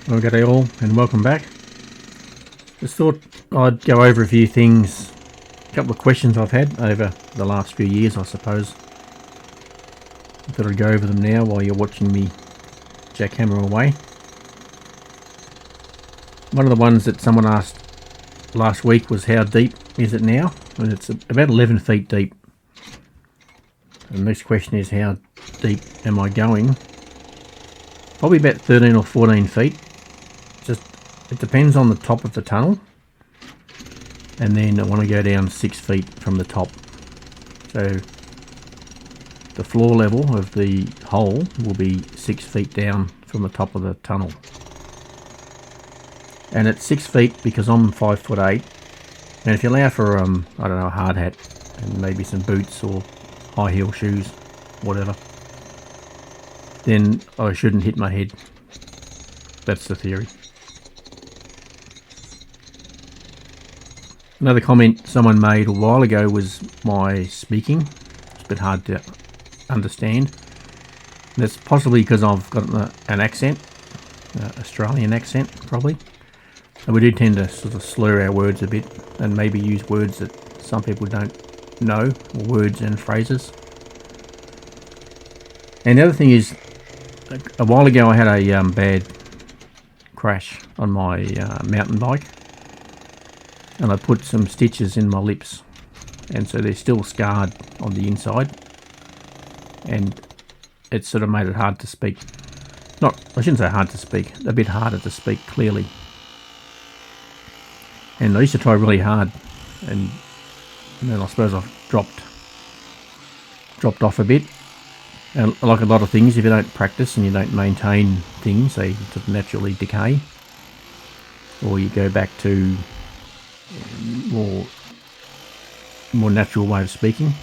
Well, g'day all and welcome back. Just thought I'd go over a few things, a couple of questions I've had over the last few years, I suppose. I thought I'd go over them now while you're watching me jackhammer away. One of the ones that someone asked last week was how deep is it now? And it's about 11 feet deep. And the next question is how deep am I going? Probably about 13 or 14 feet. It depends on the top of the tunnel, and then I want to go down 6 feet from the top. So the floor level of the hole will be 6 feet down from the top of the tunnel. And it's 6 feet because I'm 5'8", and if you allow for I don't know, a hard hat and maybe some boots or high heel shoes, whatever, then I shouldn't hit my head. That's the theory. Another comment someone made a while ago was my speaking. It's a bit hard to understand. That's possibly because I've got an accent, Australian accent probably. And we do tend to sort of slur our words a bit and maybe use words that some people don't know, or words and phrases. And the other thing is, a while ago I had a bad crash on my mountain bike. And I put some stitches in my lips, and so they're still scarred on the inside, and it sort of made it hard to speak. I shouldn't say hard to speak, a bit harder to speak clearly. And I used to try really hard, and then I suppose I've dropped off a bit. And like a lot of things, if you don't practice and you don't maintain things, they sort of naturally decay, or you go back to more natural way of speaking.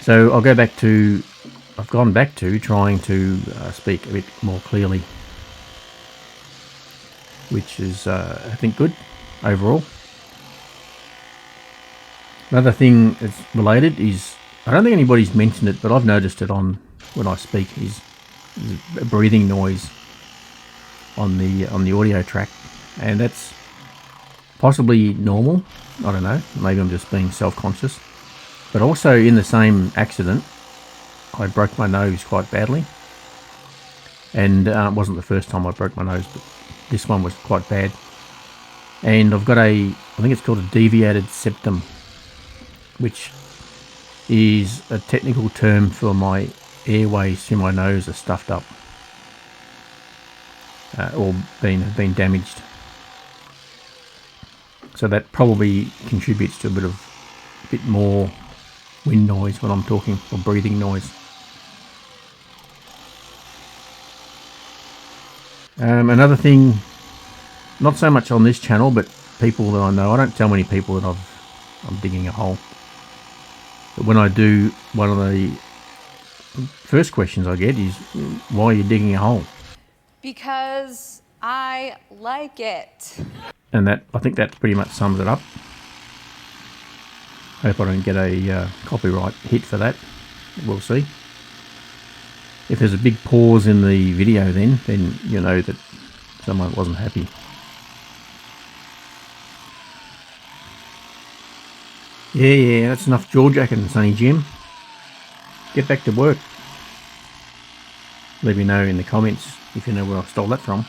So I've gone back to trying to speak a bit more clearly, which is I think good overall. Another thing that's related is, I don't think anybody's mentioned it, but I've noticed it on when I speak, is a breathing noise on the audio track. And that's possibly normal, I don't know, maybe I'm just being self-conscious. But also in the same accident, I broke my nose quite badly. And it wasn't the first time I broke my nose, but this one was quite bad. And I've got I think it's called a deviated septum, which is a technical term for my airways through my nose are stuffed up, or been damaged. So that probably contributes to a bit more wind noise when I'm talking, or breathing noise. Another thing, not so much on this channel, but people that I know, I don't tell many people that I'm digging a hole. But when I do, one of the first questions I get is, why are you digging a hole? Because I like it. And I think that pretty much sums it up. Hope I don't get a copyright hit for that. We'll see. If there's a big pause in the video, then you know that someone wasn't happy. Yeah, that's enough jaw jacking, Sonny Jim. Get back to work. Let me know in the comments if you know where I stole that from.